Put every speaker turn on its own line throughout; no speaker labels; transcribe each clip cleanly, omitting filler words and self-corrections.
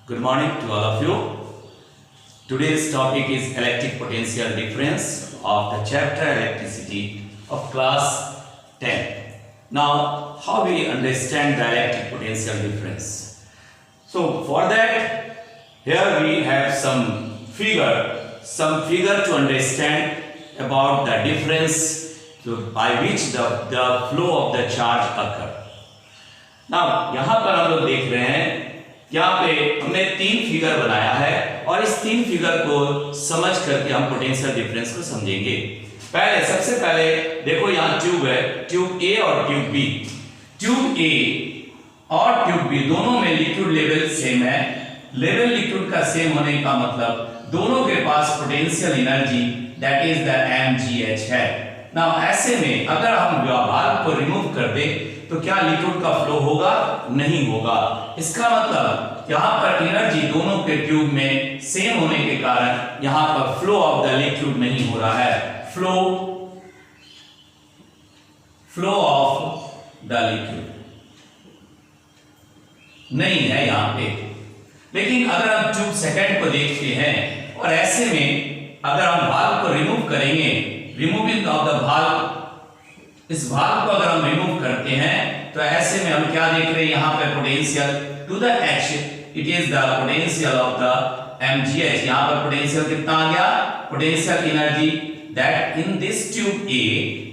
Good morning to all of you. Today's topic is electric potential difference of the chapter electricity of class 10. Now, how we understand the electric potential difference? So, for that, here we have some figure to understand about the difference by which the flow of the charge occur. Now, यहाँ पर हम लोग देख रहे हैं, यहाँ पे हमने 3 फिगर बनाया है और इस 3 फिगर को समझ करके हम पोटेंशियल डिफरेंस को समझेंगे। सबसे पहले देखो यहाँ ट्यूब है, ट्यूब ए और ट्यूब बी। ट्यूब ए और ट्यूब बी दोनों में लिक्विड लेवल सेम है। लेवल लिक्विड का सेम होने का मतलब दोनों के पास potential energy that is the mgh है। नाउ ऐसे में अगर हम वाल्व को रिमूव कर दें तो क्या लिक्विड का फ्लो होगा? नहीं होगा। इसका मतलब यहाँ पर एनर्जी दोनों के ट्यूब में सेम होने के कारण यहाँ पर फ्लो ऑफ द लिक्विड नहीं हो रहा है। फ्लो ऑफ द लिक्विड नहीं है यहाँ पे। लेकिन अगर हम ट्यूब सेकंड को देखते हैं और ऐसे में अगर हम वाल्व को रिमूव करेंगे, रिमूविंग ऑफ द वाल्व, इस वाल्व को अगर हम रिमूव करते हैं तो ऐसे में हम क्या देख रहे हैं? यहाँ पे potential to the h, it is the potential of the mgh। यहाँ पर पोटेंशियल कितना आ गया? Potential energy that in this tube A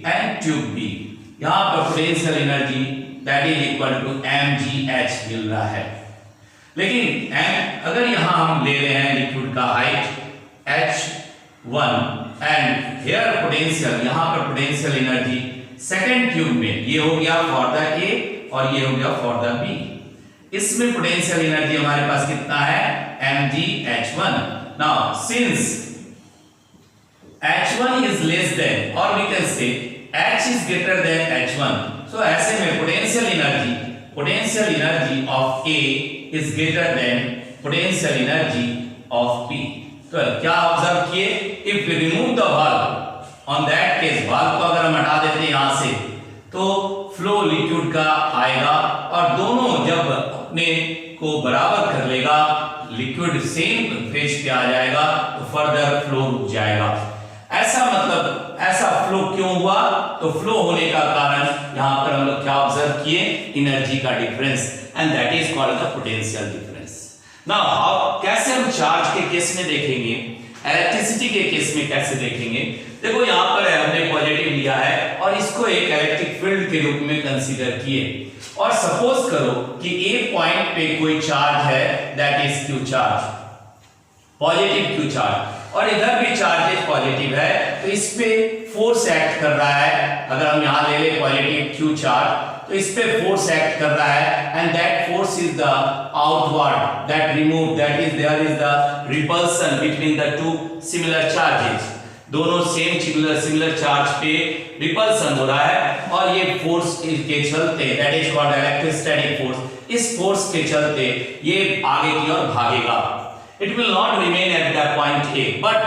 and tube B, यहाँ पर potential energy that is equal to mgh मिल रहा है। लेकिन अगर यहाँ हम ले रहे हैं लिक्विड का height h1 and here potential, यहाँ पर पोटेंशियल एनर्जी सेकंड ट्यूब में ये हो गया फॉर द ए और ये हो गया फॉर द बी। इसमें पोटेंशियल एनर्जी हमारे पास कितना है? mgh1। Now since h1 is less than और we can say h is greater than h1, so ऐसे में potential energy of A is greater than potential energy of B। तो क्या ऑब्जर्व किए? If we remove the valve, on that case valve को अगर हम हटा देते हैं यहां से तो फ्लो लिक्विड का आएगा और दोनों जब अपने को बराबर कर लेगा, लिक्विड सेम फेज पे आ जाएगा तो फर्दर फ्लो रुक जाएगा। ऐसा मतलब ऐसा फ्लो क्यों हुआ? तो फ्लो होने का कारण यहां पर हम लोग क्या ऑब्जर्व किए? एनर्जी का difference, and that is called the potential difference. Now कैसे हम चार्ज के केस में देखेंगे, इलेक्ट्रिसिटी के केस में कैसे देखेंगे? देखो यहाँ पर हमने पॉजिटिव लिया है और इसको एक इलेक्ट्रिक फील्ड के रूप में कंसीडर किए और सपोज करो कि एक पॉइंट पे कोई चार्ज है that is Q charge, positive Q charge, और इधर भी चार्ज पॉजिटिव है तो इस पे फोर्स एक्ट कर रहा है। अगर हम यहाँ ले ले पॉजिटिव क्यू चार्ज तो इस पे फोर्स एक्ट कर रहा है and that force is the outward that remove, that is there is the repulsion between the two similar charges. दोनों सेम सिमिलर चार्ज पे रिपल्सन हो रहा है और ये फोर्स के चलते that is called electrostatic force, इस फोर्स के चलते ये आगे की ओर भागेगा। It will not remain at the point A, but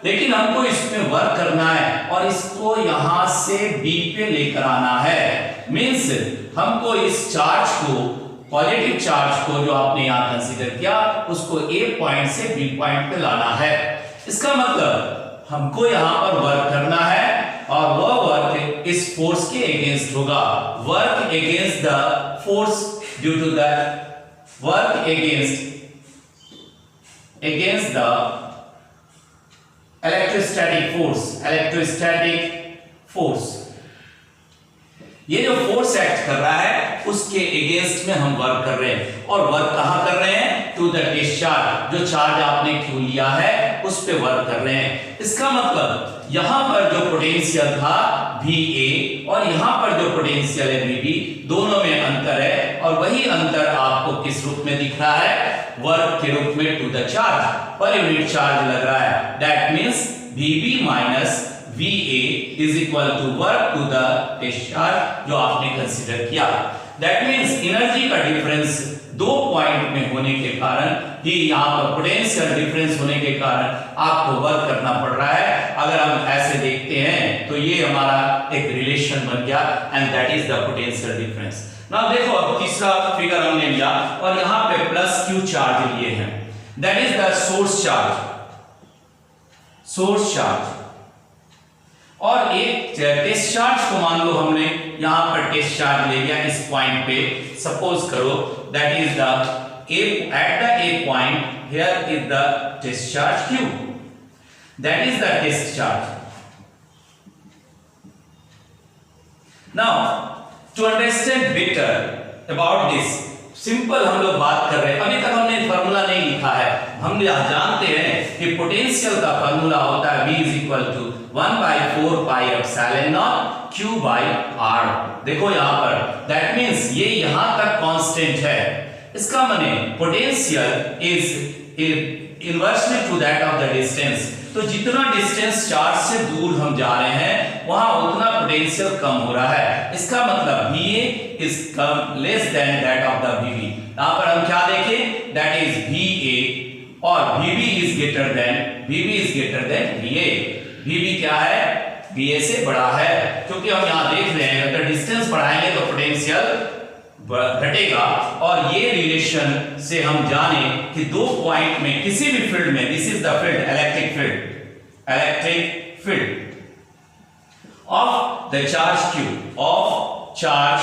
लेकिन हमको इसमें वर्क करना है और इसको यहां से बी पे लेकर आना है। मींस हमको इस चार्ज को, पॉजिटिव चार्ज को जो आपने यहां कंसीडर किया, उसको ए पॉइंट से बी पॉइंट पे लाना है। इसका मतलब हमको यहां पर वर्क करना है और वह वर्क इस फोर्स के अगेंस्ट होगा। Work against the force due to the work against the electrostatic force, ये जो फोर्स एक्ट कर रहा है उसके अगेंस्ट में हम वर्क कर रहे हैं। और वर्क कहां कर रहे हैं? टू द डिस्चार्ज, जो चार्ज आपने क्यू लिया है उस पे वर्क कर रहे हैं। इसका मतलब यहां पर जो पोटेंशियल था VA और यहां पर जो पोटेंशियल है VB, दोनों में अंतर है और वही अंतर आपको किस रूप में दिख रहा है? वर्क के रूप में to the charge, per unit charge लग रहा है। That means VB minus VA is equal to work to the discharge जो आपने कंसीडर किया। दैट मींस एनर्जी का डिफरेंस दो पॉइंट में होने के कारण ही यहाँ पर पोटेंशियल डिफरेंस होने के कारण आपको वर्क करना पड़ रहा है। अगर हम ऐसे देखते हैं तो ये हमारा एक रिलेशन बन गया and that is the potential difference. Now देखो अब तीसरा फिगर हमने लिया और यहां पे प्लस क्यू चार्ज लिए हैं, that is the source charge, source charge. और एक टेस्ट चार्ज को मान लो हमने यहां पर टेस्ट चार्ज ले लिया इस पॉइंट पे, सपोज करो that is the A at the A point, here is the discharge Q, that is the discharge. Now to understand better about this, simple हम लोग बात कर रहे हैं, अभी तक हमने फार्मूला नहीं लिखा है। हम जानते हैं कि पोटेंशियल का फार्मूला होता है V is equal to 1/4 pi epsilon naught Q by R। देखो यहाँ पर that means ये यहाँ तक कांस्टेंट है, इसका माने potential is inversely to that of the distance. तो जितना डिस्टेंस चार्ज से दूर हम जा रहे हैं वहां उतना पोटेंशियल कम हो रहा है, इसका मतलब VA is come less than that of the VB। यहां पर हम क्या देखें, दैट इज VA और VB is greater then VA। VB क्या है, VA से बड़ा है, क्योंकि हम यहां देख रहे हैं अगर डिस्टेंस बढ़ाएंगे तो पोटेंशियल घटेगा। और ये रिलेशन से हम जाने कि दो पॉइंट में किसी भी फील्ड में, this is the field electric field of the charge Q, of charge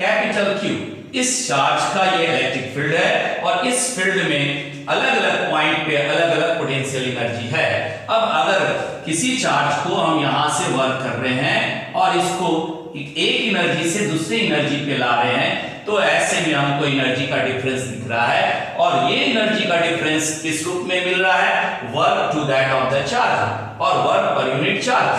capital Q, इस चार्ज का ये इलेक्ट्रिक फील्ड है और इस फील्ड में अलग अलग पॉइंट पे अलग अलग पोटेंशियल एनर्जी है। अब अगर किसी चार्ज को हम यहां से वर्क कर रहे हैं और इसको एक एनर्जी से दूसरी एनर्जी पे ला रहे हैं, तो ऐसे में हमको एनर्जी का डिफरेंस दिख रहा है और ये एनर्जी का डिफरेंस किस रूप में मिल रहा है, work to that of the charge और work per unit charge,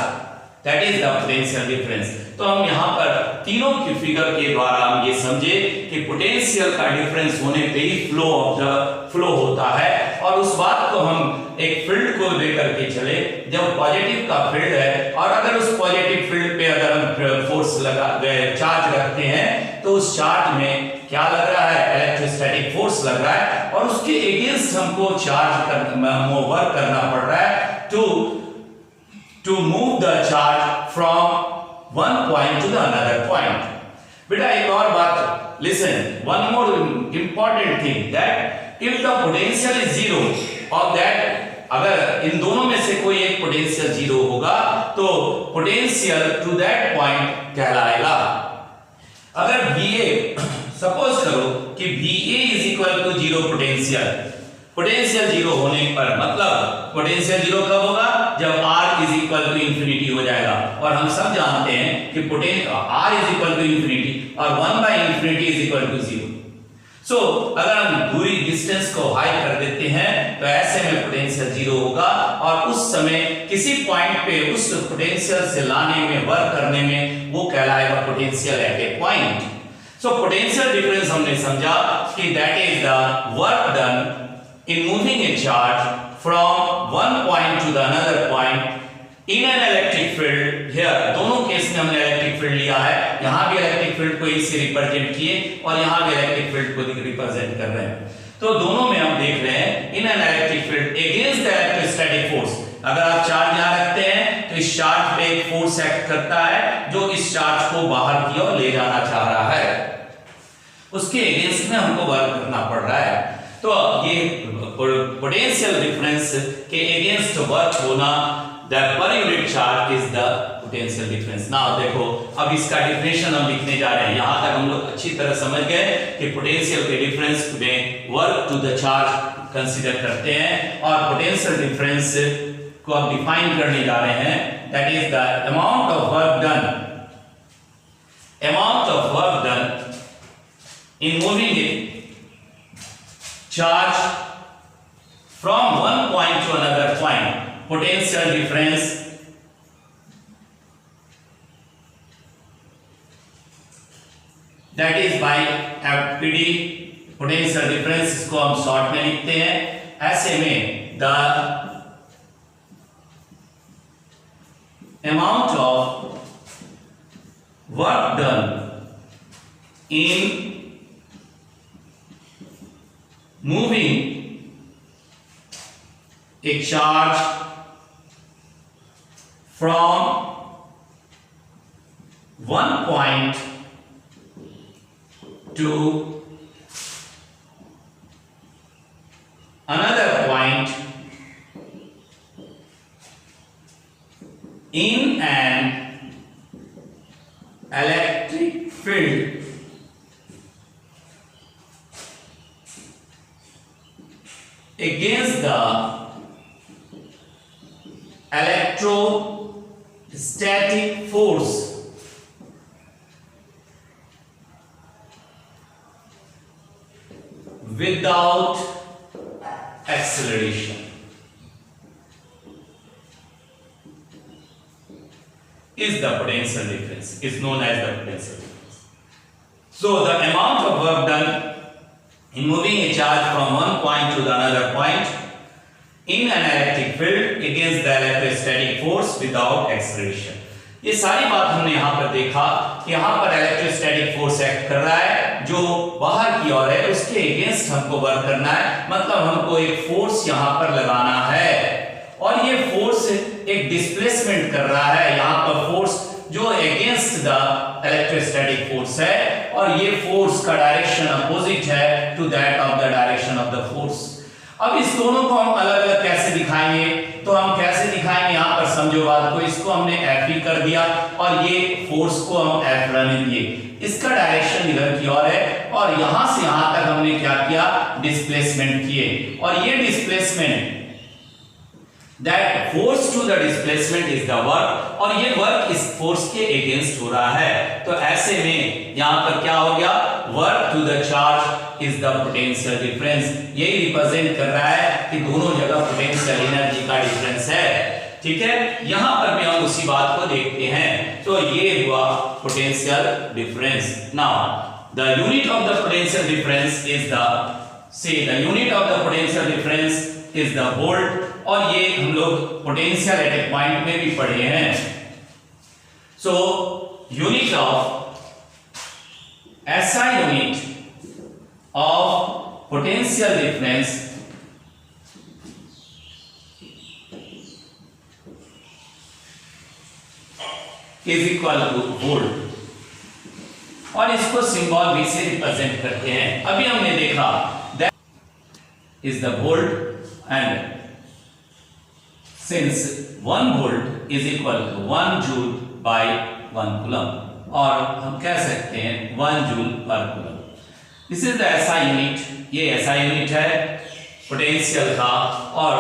that is the potential difference. तो हम यहाँ पर तीनों की फिगर के द्वारा हम ये समझे कि पोटेंशियल का डिफरेंस होने पे ही फ्लो होता है। और उस बात को हम एक फील्ड को लेकर के चले, जब पॉजिटिव का फील्ड है और अगर उस पॉजिटिव फील्ड पे अगर हम फोर्स चार्ज रखते हैं तो उस चार्ज में क्या लग रहा है, इलेक्ट्रोस्टैटिक फोर्स लग रहा है और उसके अगेंस्ट हमको वर्क करना पड़ रहा है to move the charge from one point to the another point। बेटा एक और बात, listen, one more important thing, that if the potential is zero of that, अगर इन दोनों में से कोई एक पोटेंशियल जीरो होगा तो पोटेंशियल टू दैट पॉइंट कहलाएगा। अगर VA, सपोज करो कि VA is equal to zero potential zero होने पर मतलब पोटेंशियल जीरो कब होगा, जब R is equal to infinity हो जाएगा। और हम सब जानते हैं कि R is equal to infinity और 1/∞ इज इक्वल टू 0। सो अगर हम दूरी डिस्टेंस को हाई कर देते हैं तो ऐसे में पोटेंशियल जीरो होगा और उस समय किसी पॉइंट पे उस पोटेंशियल से लाने में, वर्क करने में, वो कहलाएगा potential at A point. So potential difference हमने समझा कि that is the work done in moving a charge from one point to the another point in an electric field। here दोनों केस में हमने इलेक्ट्रिक फील्ड लिया है, यहां भी इलेक्ट्रिक फील्ड को इसी रिप्रेजेंट किए और यहां भी इलेक्ट्रिक फील्ड को रिप्रेजेंट कर रहे हैं। तो दोनों में हम देख रहे हैं in an electric field against the electrostatic force. अगर आप चार्ज यहां रखते हैं तो इस चार्ज पे एक फोर्स एक्ट करता है जो इस चार्ज को बाहर की ओर ले जाना चाह रहा है, उसके अगेंस्ट में हमको वर्क करना पड़ रहा है। तो ये पोटेंशियल डिफरेंस के अगेंस्ट वर्क होना, द पर unit charge is the potential difference. Now देखो अब इसका डिफिनेशन हम लिखने जा रहे हैं। यहां तक हम लोग अच्छी तरह समझ गए कि पोटेंशियल के डिफरेंस में work to the charge consider करते हैं और पोटेंशियल डिफरेंस को अब डिफाइन करने जा रहे हैं, that is the amount of work done in moving a charge from one point to another point, potential difference that is by FPD, potential difference, इसको हम शॉर्ट में लिखते हैं। ऐसे में the amount of work done in moving a charge from one point to another point in an electric field against the electrostatic force without acceleration is the potential difference, is known as the potential difference. So the amount of work done in moving a charge from one point to the another point in an electric field against the electrostatic force without acceleration. ये सारी बात हमने यहाँ पर देखा कि यहाँ पर इलेक्ट्रोस्टैटिक फोर्स एक्ट कर रहा है जो बाहर की ओर है, उसके अगेंस्ट हमको वर्क करना है, मतलब हमको एक फोर्स यहाँ पर लगाना है और ये फोर्स एक डिस्प्लेसमेंट कर रहा है। यहाँ पर फोर्स जो अगेंस्ट द इलेक्ट्रोस्टैटिक फोर्स है और ये फोर्स का डायरेक्शन अपोजिट है to that of the direction of the force. अब इस दोनों को हम अलग अलग कैसे दिखाएंगे, तो हम कैसे दिखाएंगे, यहाँ पर समझो बात को, इसको हमने F कर दिया और ये फोर्स को हम F रहने दिए, इसका डायरेक्शन इधर की ओर है और यहां से यहां तक हमने क्या किया, डिस्प्लेसमेंट किए और ये displacement that force to the displacement is the work और ये वर्क इस फोर्स के अगेंस्ट हो रहा है। तो ऐसे में यहां पर क्या हो गया, work to the charge is the potential difference. यही रिप्रेजेंट कर रहा है कि दोनों जगह पोटेंशियल एनर्जी का डिफरेंस है। ठीक है, यहां पर भी हम उसी बात को देखते हैं। तो ये हुआ potential difference. Now the unit of the potential difference is the unit of the potential difference is the volt और ये हम लोग पोटेंशियल एट ए पॉइंट में भी पढ़े हैं। So unit of SI unit of potential difference is equal two volt और इसको सिंबल V से रिप्रेजेंट करते हैं। अभी हमने देखा that is the volt and since 1 volt is equal to 1 joule by 1 coulomb और हम कह सकते हैं 1 joule per coulomb। This is the SI unit, ये SI यूनिट है पोटेंशियल का और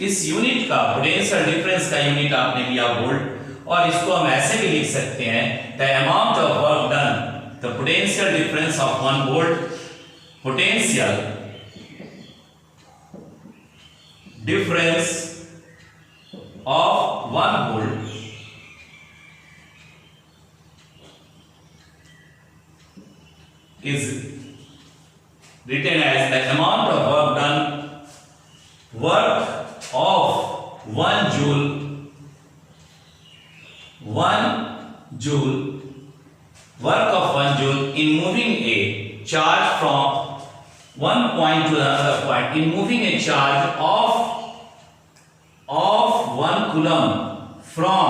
इस यूनिट का पोटेंशियल डिफरेंस का यूनिट आपने लिया वोल्ट और इसको हम ऐसे भी लिख सकते हैं the amount of work done, the potential difference of 1 volt, potential difference of 1 volt is written as the amount of work done, work of 1 joule in moving a charge from one point to another point, in moving a charge of 1 coulomb from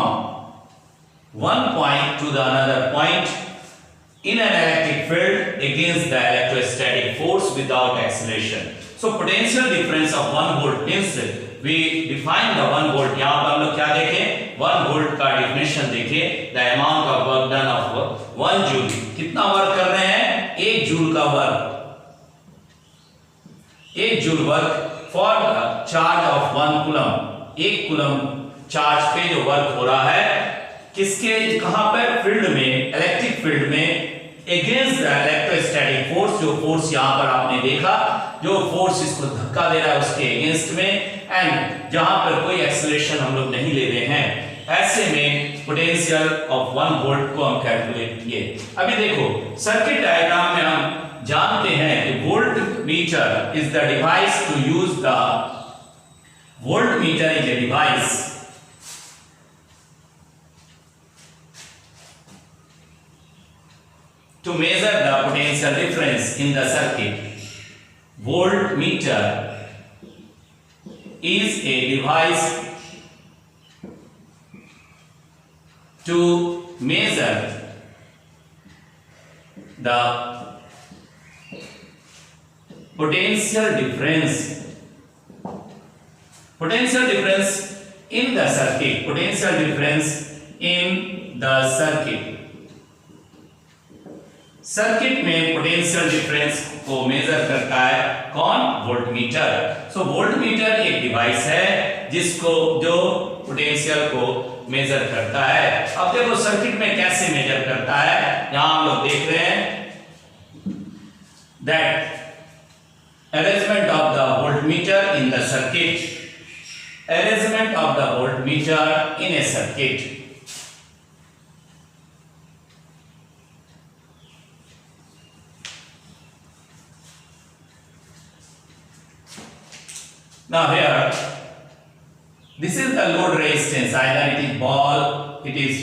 one point to the another point in an electric field against the electrostatic force without acceleration. So potential difference of 1 volt means we define the 1 volt, यहाँ पर हम लोग क्या देखें, 1 volt का definition देखें, the amount of work done of 1 joule, कितना work कर रहे हैं, 1 जूल का work, 1 joule work for the charge of 1 coulomb, 1 coulomb charge पे जो वर्क हो रहा है किसके, कहां पर, फील्ड में, इलेक्ट्रिक फील्ड में अगेंस्ट द इलेक्ट्रोस्टैटिक फोर्स, जो फोर्स यहां पर आपने देखा, जो फोर्स इसको धक्का दे रहा है उसके अगेंस्ट में एंड जहां पर कोई एक्सेलरेशन हम लोग नहीं ले रहे हैं। ऐसे में पोटेंशियल ऑफ 1 वोल्ट को हम कैलकुलेट किए। अभी देखो सर्किट डायग्राम में हम जानते हैं कि voltmeter is the device to use the voltmeter is a device to measure the potential difference in the circuit. Voltmeter is a device to measure the potential difference in the circuit, potential difference in the circuit में potential difference को major करता है कौन? Voltmeter. सो voltmeter एक device है जिसको जो potential को मेजर करता है। अब देखो सर्किट में कैसे मेजर करता है, यहां हम लोग देख रहे हैं that arrangement of the voltmeter in the circuit, arrangement of the voltmeter in A circuit. Now here, this is the load resistance, either it is ball, it is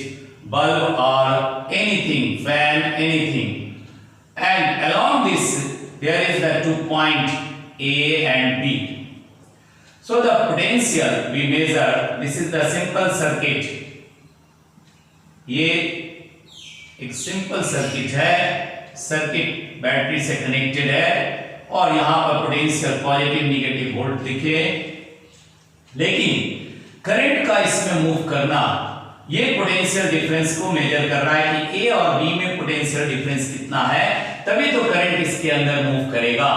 bulb or anything, fan, anything. And along this, there is the 2 point A and B. So the potential we measure, this is the simple circuit. ये एक simple circuit है, circuit battery से connected है और यहां पर potential positive negative volt लिखे, लेकिन करंट का इसमें मूव करना ये पोटेंशियल डिफरेंस को मेजर कर रहा है कि ए और बी में पोटेंशियल डिफरेंस कितना है, तभी तो करंट इसके अंदर मूव करेगा।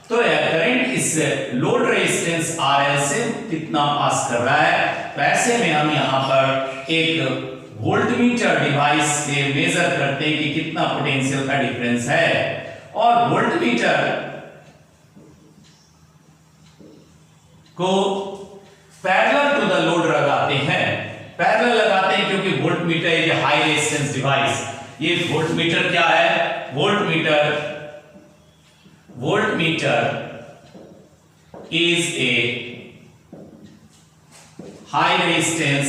तो करंट इस लोड रेजिस्टेंस आरएल से कितना पास कर रहा है, तो ऐसे में हम यहां पर एक वोल्टमीटर डिवाइस से मेजर करते हैं कि कितना पोटेंशियल का डिफरेंस है। और वोल्टमीटर को पैरेलल टू द लोड लगाते हैं, पैरेलल लगाते हैं क्योंकि voltmeter is high resistance device. ये वोल्टमीटर क्या है? Voltmeter is a high resistance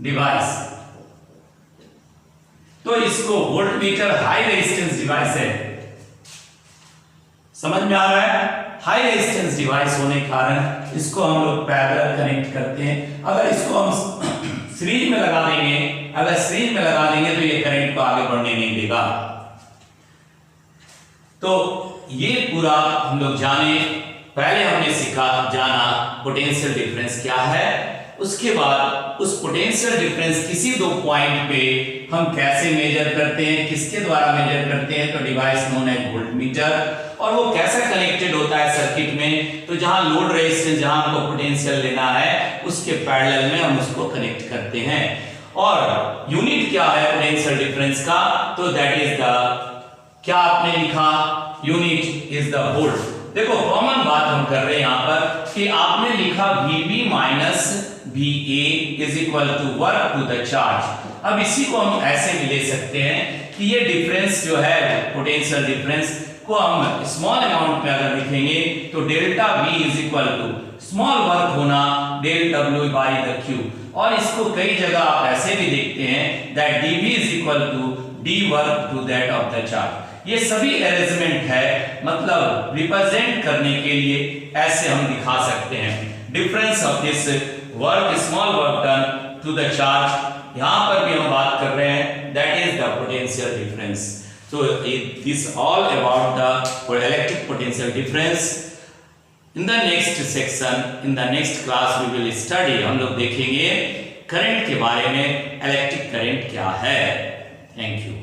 device. तो इसको वोल्टमीटर हाई रेजिस्टेंस डिवाइस है, समझ में आ रहा है? हाई रेजिस्टेंस डिवाइस होने के कारण इसको हम लोग पैरेलल कनेक्ट करते हैं। अगर इसको हम सीरीज में लगा देंगे, तो ये करंट को आगे बढ़ने नहीं देगा। तो ये पूरा हम लोग जाने, पहले हमने जाना पोटेंशियल डिफरेंस क्या है, उसके बाद उस पोटेंशियल डिफरेंस किसी दो पॉइंट पे हम कैसे मेजर करते हैं, किसके द्वारा मेजर करते हैं, तो डिवाइस नोन एज वोल्टमीटर। और वो कैसे कनेक्टेड होता है सर्किट में, तो जहां लोड रेजिस्टेंस, जहां हमको पोटेंशियल लेना है उसके पैरेलल में हम उसको कनेक्ट करते हैं। और यूनिट क्या है पोटेंशियल डिफरेंस का, तो दैट इज द, क्या आपने लिखा, यूनिट इज द वोल्ट। देखो कॉमन बात हम कर रहे हैं यहां पर कि आपने लिखा VB minus VA is equal to work to the charge. अब इसी को हम ऐसे भी ले सकते हैं कि ये डिफरेंस जो है पोटेंशियल डिफरेंस को हम स्मॉल अमाउंट में अगर लिखेंगे तो delta V is equal to small work होना del W by the Q. और इसको कई जगह आप ऐसे भी देखते हैं that dV is equal to D work to that of the charge. ये सभी अरेंजमेंट है, मतलब रिप्रेजेंट करने के लिए ऐसे हम दिखा सकते हैं difference of this work, small work done to the charge. यहां पर भी हम बात कर रहे हैं that is the potential difference. So this all about the electric potential difference. In the next section, in the next class we will study, हम लोग देखेंगे करंट के बारे में, इलेक्ट्रिक करंट क्या है। Thank you.